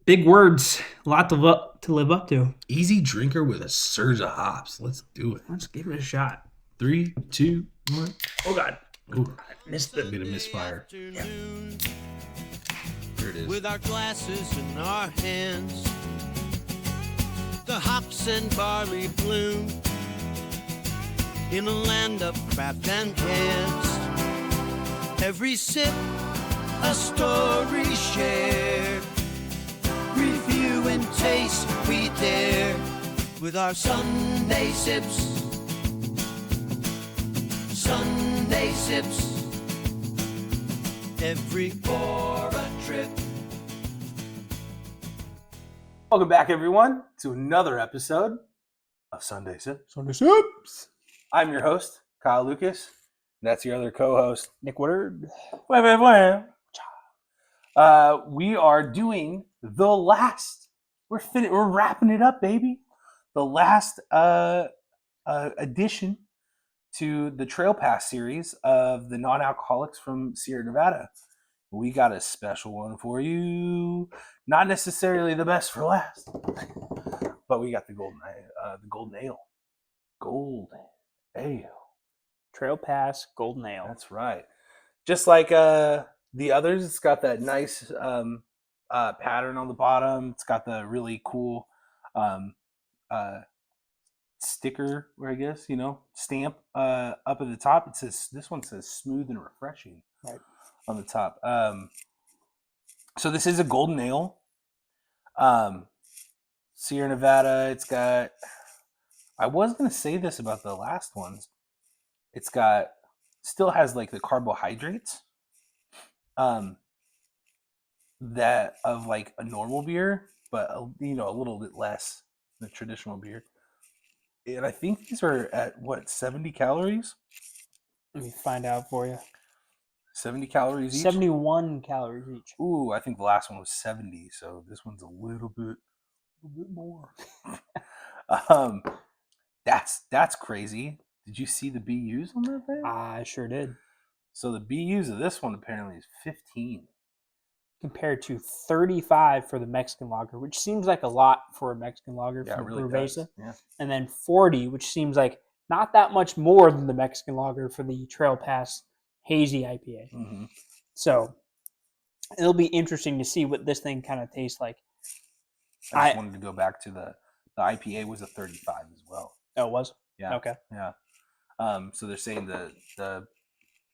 Big words, a lot to live up to. Easy drinker with a surge of hops. Let's do it. Let's give it a shot. 3, 2, 1. Oh God, Ooh, I missed I'm it. gonna misfire. Yeah. There it is. With our glasses in our hands, the hops and barley bloom in a land of craft and cans. Every sip, a story shared. Review and taste we dare with our Sunday sips. Sunday sips. Every for a trip. Welcome back, everyone, to another episode of Sunday Sips. Sunday Sips. I'm your host, Kyle Lucas. And that's your other co-host, Nick Woodard. We are doing the last. We're wrapping it up, baby. The last addition to the Trail Pass series of the non-alcoholics from Sierra Nevada. We got a special one for you. Not necessarily the best for last, but we got the golden ale. Gold ale. Trail Pass Golden Ale. That's right. Just like the others, it's got that nice pattern on the bottom. It's got the really cool sticker, or I guess, stamp up at the top. It says, this one says smooth and refreshing on the top. So this is a golden ale. Sierra Nevada, it's got, I was going to say this about the last ones. It's got, still has like the carbohydrates that of like a normal beer, but a little bit less than traditional beer. And I think these are at 70 calories? Let me find out for you. 70 calories each? 71 calories each. Ooh, I think the last one was 70, so this one's a little bit more. That's crazy. Did you see the BUs on that thing? I sure did. So the BUs of this one apparently is 15. Compared to 35 for the Mexican lager, which seems like a lot for a Mexican lager from really Bruvesa. Yeah. And then 40, which seems like not that much more than the Mexican lager for the Trail Pass Hazy IPA. Mm-hmm. So it'll be interesting to see what this thing kind of tastes like. I just wanted to go back to the IPA was a 35 as well. Oh, it was? Yeah. Okay. Yeah. So they're saying the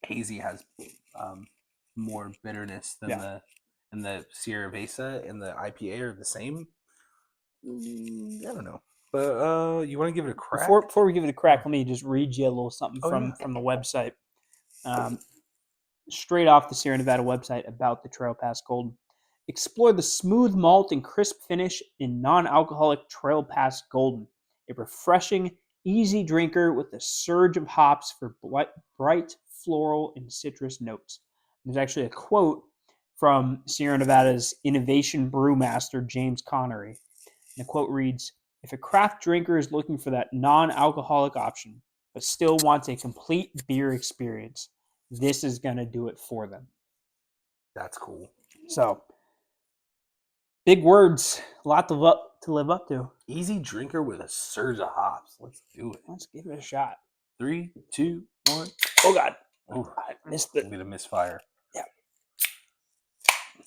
hazy has more bitterness than the Sierra Nevada and the IPA are the same. I don't know, but you want to give it a crack? Before we give it a crack, let me just read you a little something from the website. Straight off the Sierra Nevada website about the Trail Pass Golden. Explore the smooth malt and crisp finish in non-alcoholic Trail Pass Golden, a refreshing, easy drinker with a surge of hops for bright floral and citrus notes. There's actually a quote from Sierra Nevada's innovation brewmaster, James Connery. And the quote reads, "If a craft drinker is looking for that non-alcoholic option, but still wants a complete beer experience, this is going to do it for them." That's cool. So, big words, a lot to live up to. Easy drinker with a surge of hops. Let's do it. Let's give it a shot. 3, 2, 1. Oh, God. Ooh, I missed it. I'm going to misfire. Yeah.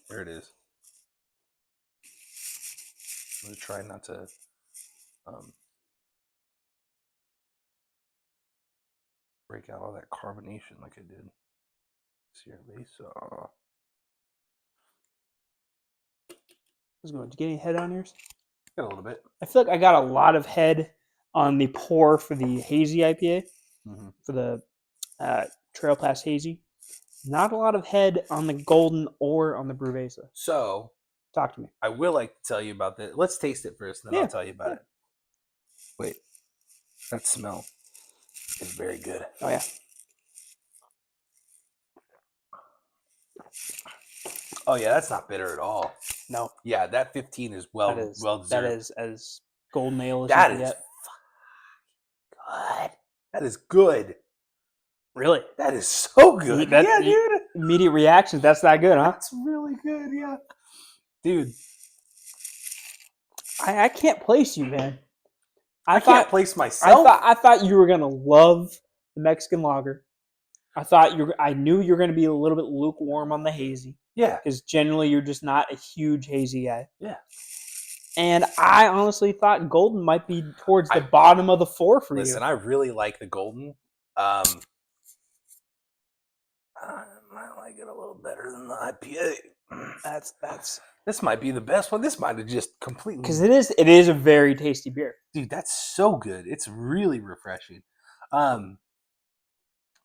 There it is. I'm going to try not to break out all that carbonation like I did. Sierra Nevada. How's it going? Did you get any head on yours? Got a little bit. I feel like I got a lot of head on the pour for the Hazy IPA, for the Trail Pass Hazy. Not a lot of head on the Golden or on the Bruvesa. So, talk to me. I will like to tell you about that. Let's taste it first, then I'll tell you about it. Wait, that smell is very good. Oh, yeah. Oh, yeah, that's not bitter at all. No. Yeah, that 15 is well deserved. That is as golden ale as that you can is get. good. That is good. Really? That is so good. Yeah, dude. Immediate reactions. That's that good, huh? That's really good, yeah. Dude, I can't place you, man. I can't place myself. I thought you were gonna love the Mexican lager. I knew you were gonna be a little bit lukewarm on the hazy. Yeah. Because generally you're just not a huge hazy guy. Yeah. And I honestly thought Golden might be towards the bottom of the 4 for you. Listen, I really like the Golden. I might like it a little better than the IPA. This might be the best one. This might have just completely, because it is a very tasty beer. dude. That's so good. It's really refreshing.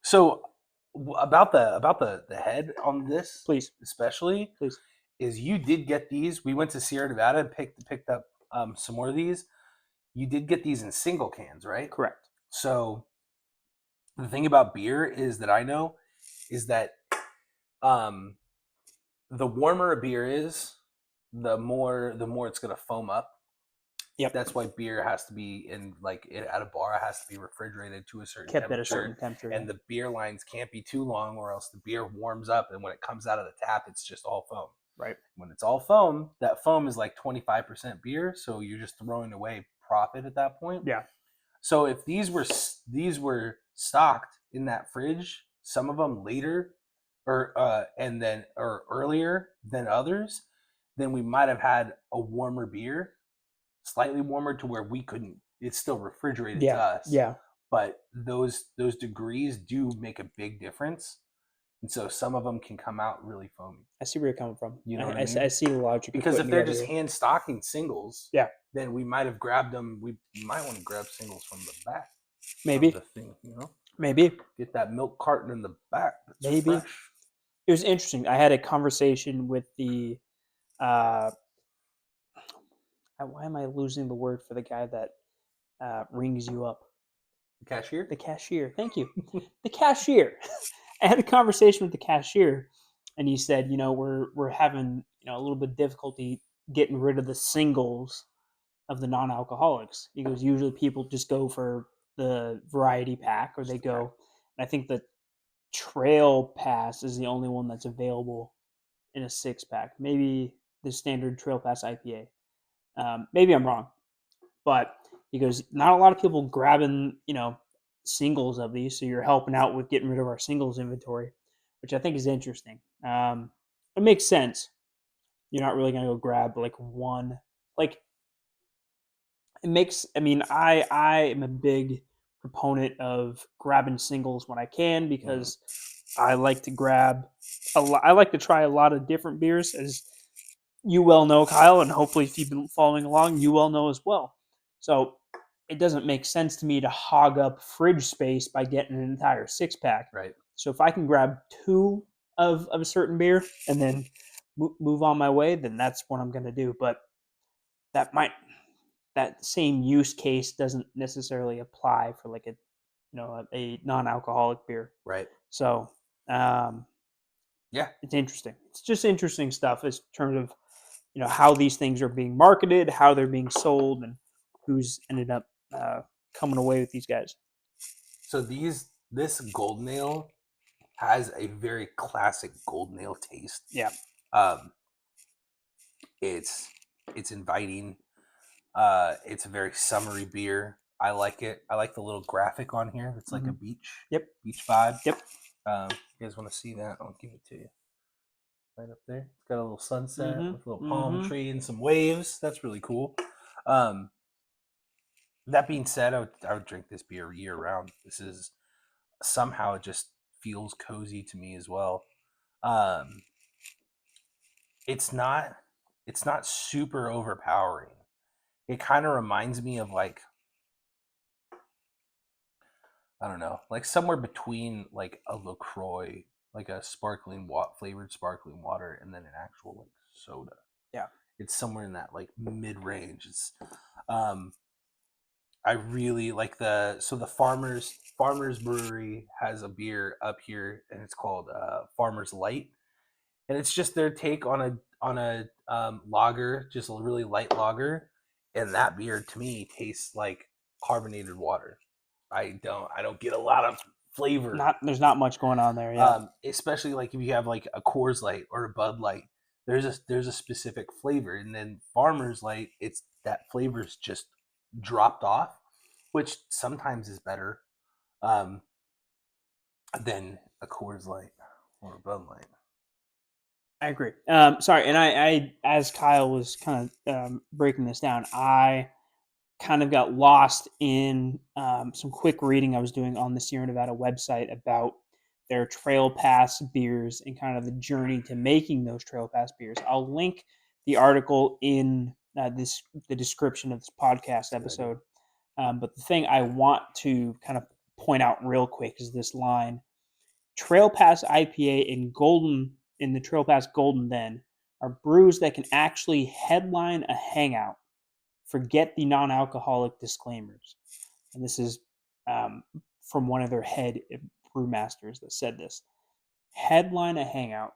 So about the head on this, Please, especially, please. is you did get these. We went to Sierra Nevada and picked up some more of these. You did get these in single cans, right? Correct. So the thing about beer is that I know is that the warmer a beer is, the more it's gonna foam up. Yep. That's why beer has to be at a bar. It has to be refrigerated to a certain Kept temperature. at a certain temperature. And the beer lines can't be too long, or else the beer warms up, and when it comes out of the tap, it's just all foam. Right. When it's all foam, that foam is like 25% beer, so you're just throwing away profit at that point. Yeah. So if these were stocked in that fridge, some of them later or earlier than others, then we might have had a warmer beer, slightly warmer to where we couldn't. It's still refrigerated to us. Yeah. But those degrees do make a big difference, and so some of them can come out really foamy. I see where you're coming from. You know what I I mean? see the logic. Because if they're just hand stocking singles, yeah, then we might have grabbed them. We might want to grab singles from the back. Maybe of the thing, maybe get that milk carton in the back. Maybe fresh. It was interesting. I had a conversation with the. Why am I losing the word for the guy that rings you up? The cashier. The cashier. Thank you. The cashier. I had a conversation with the cashier, and he said, we're having a little bit of difficulty getting rid of the singles of the non-alcoholics. He goes, usually people just go for the variety pack, or they go. And I think the Trail Pass is the only one that's available in a 6-pack. Maybe the standard Trail Pass IPA. Maybe I'm wrong, but he goes, not a lot of people grabbing, singles of these, so you're helping out with getting rid of our singles inventory, which I think is interesting. It makes sense. You're not really going to go grab one. It makes. I mean, I am a big proponent of grabbing singles when I can, because I like to grab I like to try a lot of different beers, as you well know, Kyle, and hopefully if you've been following along, you well know as well. So it doesn't make sense to me to hog up fridge space by getting an entire 6-pack. Right. So if I can grab 2 of a certain beer and then move on my way, then that's what I'm going to do. But that same use case doesn't necessarily apply for a non-alcoholic beer. Right. So it's interesting. It's just interesting stuff in terms of how these things are being marketed, how they're being sold, and who's ended up coming away with these guys. So this Golden Ale has a very classic Golden Ale taste. Yeah. It's inviting. It's a very summery beer. I like it. I like the little graphic on here. It's like a beach. Yep. Beach vibe. Yep. You guys want to see that? I'll give it to you. Right up there. It's got a little sunset with a little palm tree and some waves. That's really cool. That being said, I would drink this beer year round. This is somehow, it just feels cozy to me as well. It's not super overpowering. It kind of reminds me of I don't know, somewhere between a LaCroix, a flavored sparkling water, and then an actual soda. Yeah. It's somewhere in that mid-range. It's I really like the Farmers Brewery has a beer up here, and it's called Farmers Light, and it's just their take on a lager, just a really light lager, and that beer to me tastes like carbonated water. I don't get a lot of flavor. There's not much going on there. Yeah. Especially if you have a Coors Light or a Bud Light, there's a specific flavor, and then Farmers Light, it's that flavor's just dropped off, which sometimes is better than a Coors Light or a Bud Light. I agree. Sorry, and I as Kyle was kind of breaking this down, I kind of got lost in some quick reading I was doing on the Sierra Nevada website about their Trail Pass beers and kind of the journey to making those Trail Pass beers. I'll link the article in the description of this podcast episode. But the thing I want to kind of point out real quick is this line: Trail Pass IPA and Golden in the Trail Pass Golden then are brews that can actually headline a hangout. Forget the non-alcoholic disclaimers. And this is from one of their head brewmasters that said this. Headline a hangout.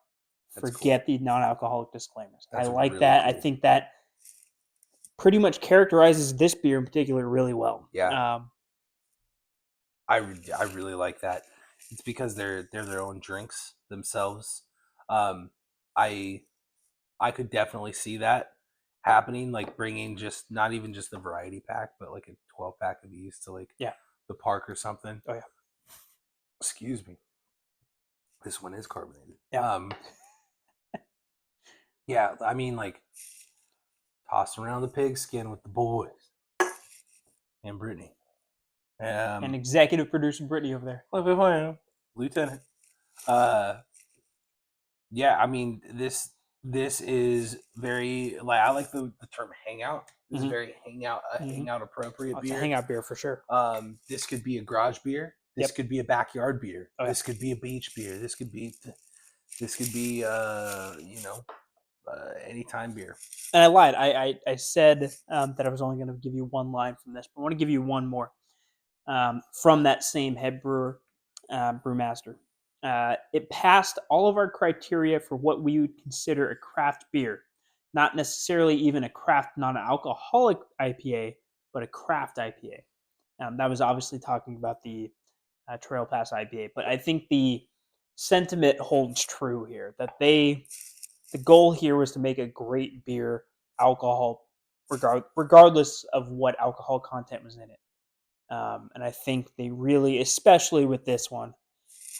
Forget the non-alcoholic disclaimers. I like really that. cool. I think that pretty much characterizes this beer in particular really well. Yeah. I really like that. It's because they're their own drinks themselves. I could definitely see that happening, like bringing just not even just the variety pack, but like a 12-pack of these to like the park or something. Oh yeah. Excuse me. This one is carbonated. Yeah. Yeah, I mean, like tossing around the pigskin with the boys and Brittany. And executive producer Brittany over there. Lieutenant. Yeah, I mean this is very like I like the term hangout. This is very hangout appropriate It's a beer. hangout beer for sure. This could be a garage beer. This could be a backyard beer. Oh, yeah. This could be a beach beer. This could be anytime beer. And I lied. I said that I was only going to give you one line from this, but I want to give you one more from that same head brewer, brewmaster. It passed all of our criteria for what we would consider a craft beer, not necessarily even a craft non-alcoholic IPA, but a craft IPA. That was obviously talking about the Trail Pass IPA, but I think the sentiment holds true here that the goal here was to make a great beer, alcohol, regardless of what alcohol content was in it. And I think they really, especially with this one,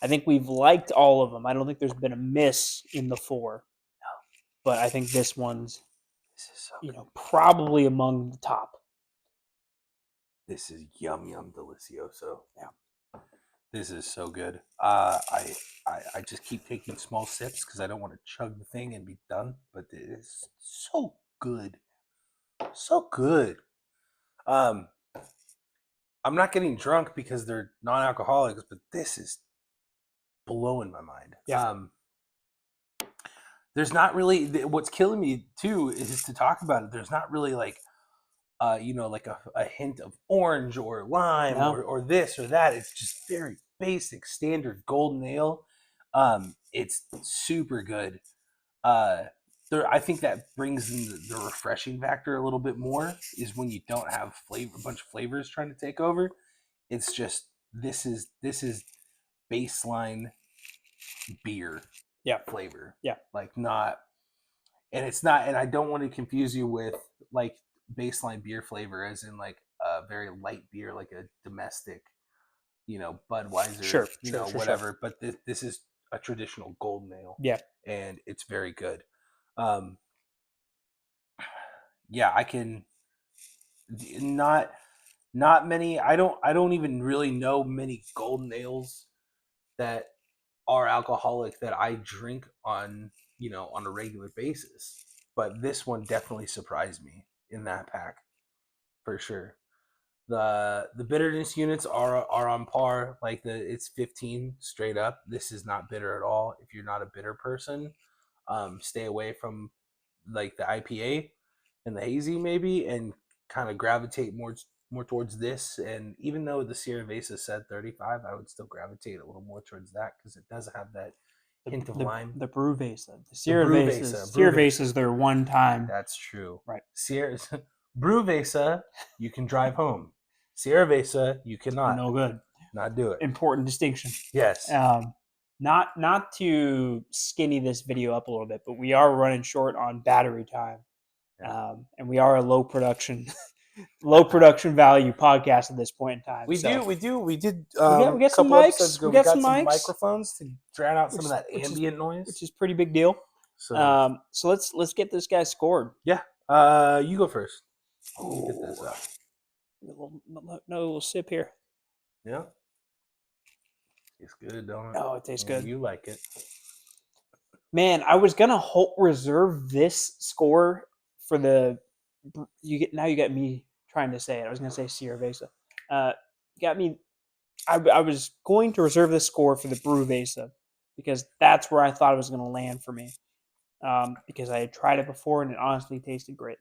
I think we've liked all of them. I don't think there's been a miss in the four. No. But I think this one's, probably among the top. This is yum delicioso. Yeah. This is so good. I just keep taking small sips because I don't want to chug the thing and be done. But it is so good, so good. I'm not getting drunk because they're non-alcoholics, but this is blowing my mind. Yeah. There's not really what's killing me too is to talk about it. There's not really like like a hint of orange or lime or this or that. It's just very basic, standard golden ale. It's super good. I think that brings in the refreshing factor a little bit more is when you don't have a bunch of flavors trying to take over. It's just this is baseline beer flavor. Yeah. Like not, and it's not, and I don't want to confuse you with like baseline beer flavor as in like a very light beer, like a domestic, Budweiser, sure, whatever. Sure. But this is a traditional golden ale. Yeah. And it's very good. Yeah, I can not many. I don't even really know many golden ales that are alcoholic that I drink on a regular basis. But this one definitely surprised me in that pack, for sure. The bitterness units are on par. Like it's 15 straight up. This is not bitter at all. If you're not a bitter person, stay away from like the IPA and the hazy maybe, and kind of gravitate more towards this. And even though the Sierra Vesa said 35, I would still gravitate a little more towards that because it does have that hint of lime. The Brew Vesa. The Sierra Vesa is their one time. That's true. Right. Sierra's Brew Vesa, you can drive home. Sierra Vesa, you cannot. No good. Not do it. Important distinction. Yes. Not to skinny this video up a little bit, but we are running short on battery time. Yeah. And we are a low production value podcast at this point in time. We so. do. We did We got a some couple episodes mics. ago. We got got some mics. microphones to drown out some of that Which is- ambient noise. which is pretty big deal. So, So let's get this guy scored. yeah. You go first. Get this up. No little sip here. Yeah. It's good, don't it? Oh, it tastes Yeah, good. You like it. Man, I was gonna reserve this score for the. You got me trying to say it. I was gonna say Sierra Vesa. You got me. I was going to reserve this score for the Brew Vesa because that's where I thought it was going to land for me. Because I had tried it before and it honestly tasted great.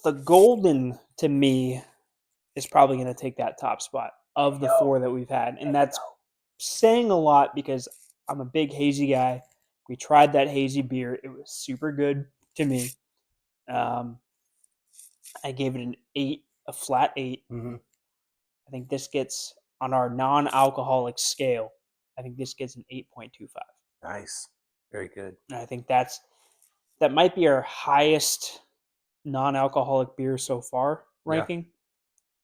The Golden, to me, is probably going to take that top spot of the four that we've had. And that's saying a lot because I'm a big hazy guy. We tried that hazy beer. It was super good to me. I gave it an 8, a flat 8. Mm-hmm. I think this gets, on our non-alcoholic scale, I think this gets an 8.25. Nice. Very good. And I think that might be our highest non-alcoholic beer so far ranking.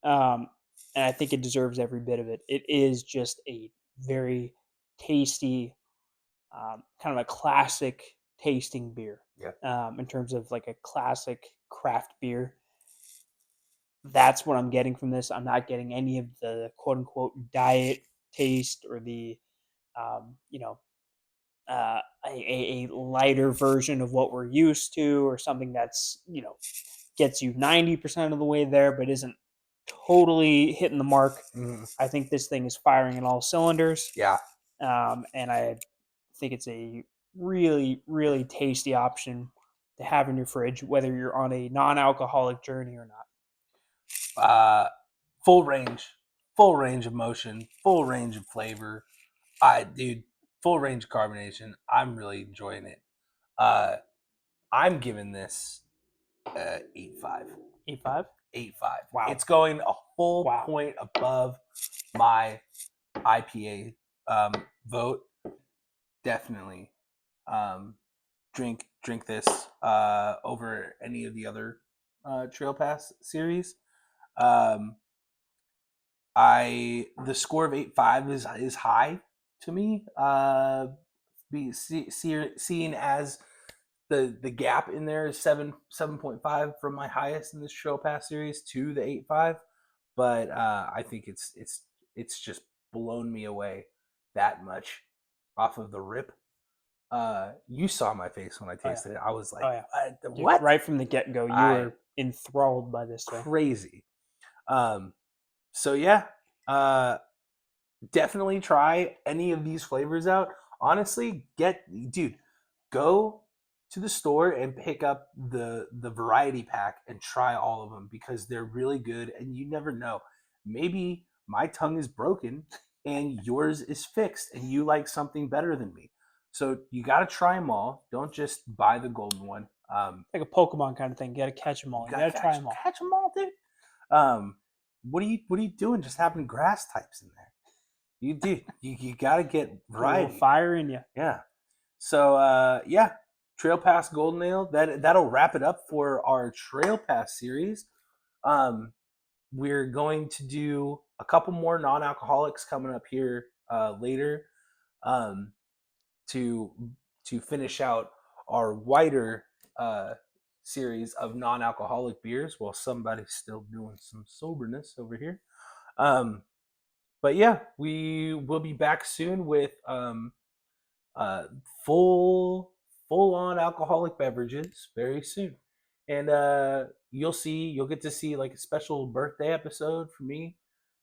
And I think it deserves every bit of it. It is just a very tasty, kind of a classic tasting beer. Yeah. In terms of like a classic craft beer. That's what I'm getting from this. I'm not getting any of the quote unquote diet taste or the, a lighter version of what we're used to, or something that's, gets you 90% of the way there, but isn't totally hitting the mark. Mm-hmm. I think this thing is firing in all cylinders. Yeah. And I think it's a really, really tasty option to have in your fridge, whether you're on a non-alcoholic journey or not. Full range of motion, full range of flavor. Full range of carbonation. I'm really enjoying it. I'm giving this 8.5. 8.5? 8.5. Wow. It's going a full point above my IPA vote. Definitely drink this over any of the other Trail Pass series. The score of 8.5 is high to me. Seeing as the gap in there is 7.5 from my highest in this Trail Pass series to the 8.5, but I think it's just blown me away that much off of the rip. You saw my face when I tasted it. I was like, what? Right from the get-go, you were enthralled by this thing. Crazy. So yeah, definitely try any of these flavors out. Honestly, go to the store and pick up the variety pack and try all of them, because they're really good, and you never know. Maybe my tongue is broken and yours is fixed and you like something better than me. So you got to try them all. Don't just buy the golden one. Like a Pokemon kind of thing. You got to catch them all. You got to try them all. Catch them all, dude. What are you doing just having grass types in there? You got to get variety. Fire in you. Yeah. So Trail Pass Golden Ale. That'll wrap it up for our Trail Pass series. We're going to do a couple more non-alcoholics coming up here later, to finish out our wider series of non-alcoholic beers, while somebody's still doing some soberness over here. But yeah, we will be back soon with full on alcoholic beverages very soon, and you'll get to see like a special birthday episode for me,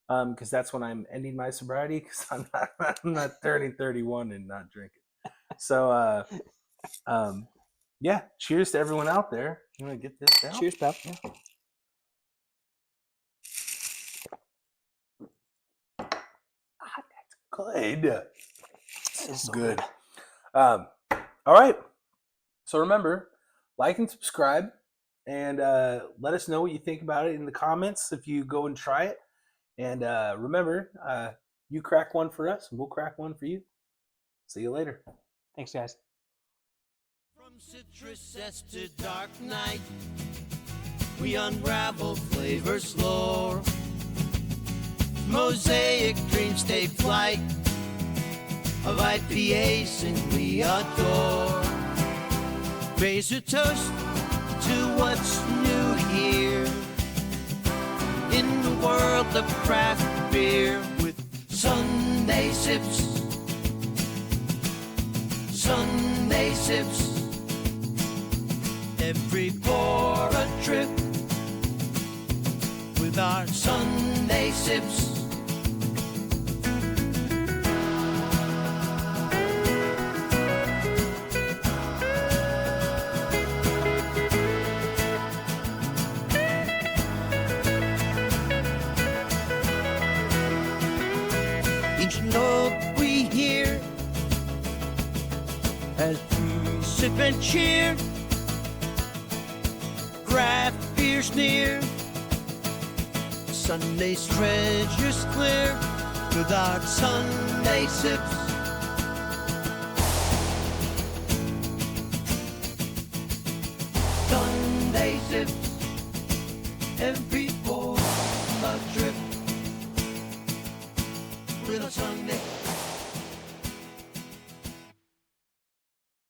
because that's when I'm ending my sobriety, because I'm not turning 31 and not drinking. So yeah, cheers to everyone out there. You want to get this down? Cheers, pal. Yeah. That's good. It's Good. All right. So remember, like and subscribe, and let us know what you think about it in the comments if you go and try it. And remember, you crack one for us, and we'll crack one for you. See you later. Thanks, guys. From From citrus zest to dark night, we unravel flavors lore. Mosaic dreams take flight of IPAs and we adore. Raise a toast to what's new here in the world of craft beer with Sunday sips. Sunday sips. Every pour a trip with our Sunday sips. Each note we hear as we sip and cheer. Craft beer's near. Sunday's treasures clear with our Sunday sips. Sunday sips. Every pour a trip with a Sunday.